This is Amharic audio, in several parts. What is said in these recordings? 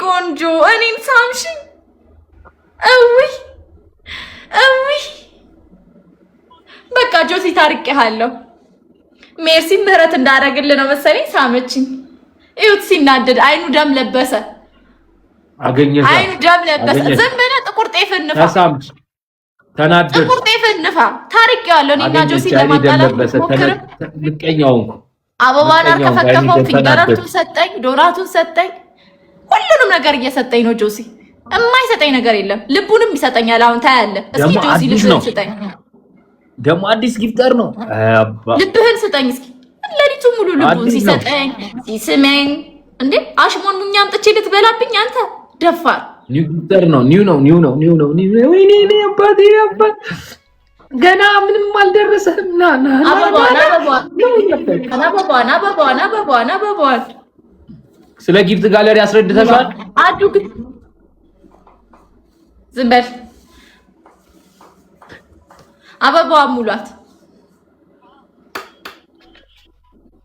ቆንጆ እኔን ሳምሽኝ። እውይ እውይ በቃ ጆሲ ታርቄሃለሁ። ሜርሲ ምህረት እንዳደረግልህ ነው መሰለኝ ሳመችኝ። እዩት ሲናደድ አይኑ ደም ለበሰ። አገኘሽ አይኑ ደም ለበሰ። ዝም ብለህ ጥቁር ጤፍ እንፋ ተሳምች ተናደድ ጥቁር ጤፍ እንፋ። ታርቄዋለሁ እኔና ጆሲ ለማጣላት ሞክርም ልቀኛው አበባን አርከፈከፈው። ፊንገራቱን ሰጠኝ፣ ዶናቱን ሰጠኝ፣ ሁሉንም ነገር እየሰጠኝ ነው ጆሲ። የማይሰጠኝ ነገር የለም። ልቡንም ይሰጠኛል። አሁን ታያለህ። እስኪ ጆሲ ልብህን ስጠኝ። ደግሞ አዲስ ጊፍተር ነው። ልብህን ስጠኝ እስኪ። ለሊቱ ሙሉ ልቡን ሲሰጠኝ ሲስመኝ እንዴ አሽሞን ሙኛ አምጥቼ ልትበላብኝ አንተ ደፋር። ኒው ጊፍተር ነው። ኒው ነው። ወይኔ አባቴ አባት ገና ምንም አልደረሰም። ና አበባዋን ስለ ጊፍት ጋለሪ አስረድተሻል? አዱግ ዝም በል። አበባዋን ሙሏት።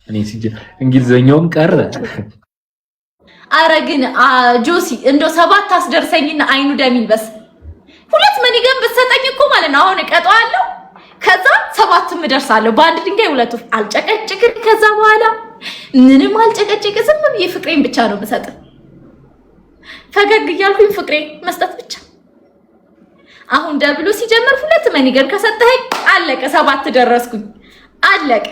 እኔ ሲጀ እንግሊዘኛውም ቀረ። አረ ግን ጆሲ እንደው 7 አስደርሰኝና አይኑ ደም ይልበስ። 2 መኒገን ብትሰጠኝ እኮ ማለት ነው አሁን እቀጣዋለሁ። ከዛ 7ም እደርሳለሁ። በአንድ ድንጋይ 2 ወፍ። አልጨቀጭቅም። ከዛ በኋላ ምንም አልጨቀጭቅ። ዝም ብዬ ፍቅሬን ብቻ ነው የምሰጥ። ፈገግ እያልኩኝ ፍቅሬ መስጠት ብቻ። አሁን ደብሎ ሲጀምር 2 መኒገን ከሰጠኸኝ አለቀ። 7 ደረስኩኝ። አለቀ።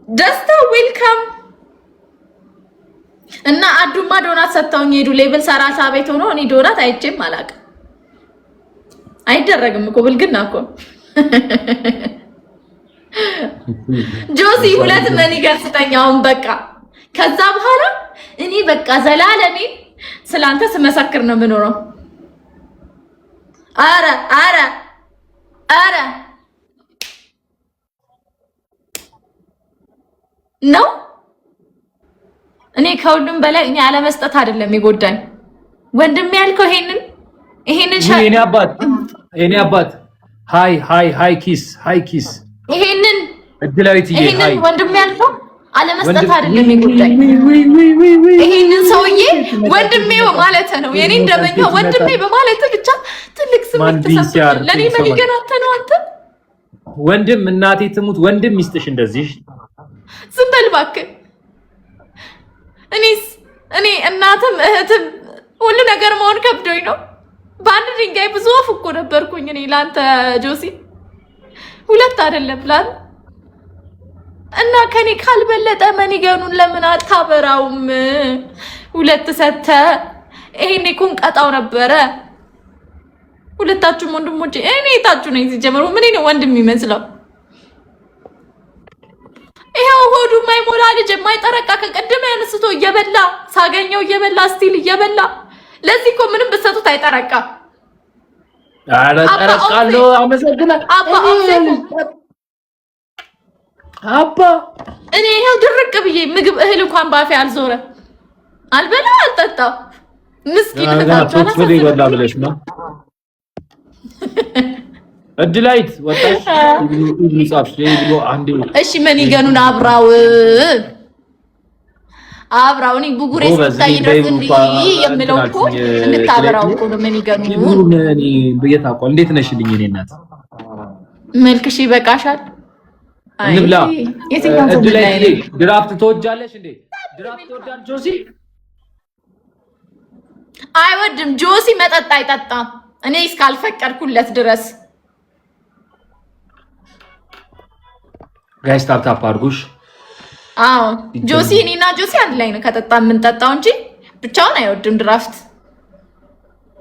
ደስታ ዌልካም። እና አዱማ ዶናት ሰጣውኝ ሄዱ። ሌቭል 30 ቤት ሆኖ እኔ ዶናት አይቼም አላውቅም። አይደረግም እኮ ብልግና እኮ። ጆሲ 2 መኒገር ስጠኝ አሁን በቃ። ከዛ በኋላ እኔ በቃ ዘላለሜ ስላንተ ስመሰክር ነው የምኖረው። አረ ነው እኔ ከሁሉም በላይ እኔ አለመስጠት አይደለም የጎዳኝ። ወንድም ያልከው ይሄንን የኔ አባት ሃይ ኪስ ይሄንን እድላዊት ይሄንን ወንድም ያልከው አለመስጠት አይደለም የጎዳኝ። ይሄንን ሰውዬ ወንድሜ በማለት ነው የኔ እንደመኛ ወንድሜ በማለት ብቻ ትልቅ ስሜት ተሰምቶኛል። ለኔ መሊገናተ ነው አንተ ወንድም እናቴ ትሙት ወንድም ይስጥሽ እንደዚህ። ዝም በል እባክህ። እኔ እናትም እህትም ሁሉ ነገር መሆን ከብዶኝ ነው። በአንድ ድንጋይ ብዙ ወፍ እኮ ነበርኩኝ እኔ ላንተ ጆሲ። 2 አይደለም ላል እና ከኔ ካልበለጠ መኒገኑን ለምን አታበራውም? 2 ሰጥተህ ይሄኔ እኮ እንቀጣው ነበረ። ሁለታችሁም ወንድሞቼ እኔ ታችሁ ነኝ ሲጀምሩ ምን ነው ወንድም ይመስለው? ይሄው ሆዱ የማይሞላ ልጅ የማይጠረቃ ከቀደመ ያንስቶ እየበላ ሳገኘው እየበላ ስቲል እየበላ ለዚህ እኮ ምንም ብትሰጡት አይጠረቃ። አረ ጠረቃለሁ። አመሰግናለሁ አባ። እኔ ይሄው ድርቅ ብዬ ምግብ እህል እንኳን ባፌ አልዞረ አልበላ አልጠጣ። ምስኪን ታታችሁ ወደ ይበላ ብለሽ ነው እድላይት ወጣሽ ይጻፍሽ ይብሎ አንዴ። እሺ መኒገኑን አብራው እኔ ቡጉሬ ስታይ ድረስ እንዲህ የምለው እኮ እንድታበራው እኮ ነው መኒገኑን። እኔ በየታቆ እንዴት ነሽልኝ እኔ እናት? መልክሽ ይበቃሻል። እንብላ። እድላይት ድራፍት ተወጃለሽ እንዴ? ድራፍት ተወዳል ጆሲ? አይወድም ጆሲ መጠጥ አይጠጣም እኔ እስካልፈቀድኩለት ድረስ። ጋይስ ታፕ አድርጉሽ። አዎ ጆሲ እኔና ጆሲ አንድ ላይ ነው ከጠጣ የምንጠጣው እንጂ ብቻውን አይወድም ድራፍት።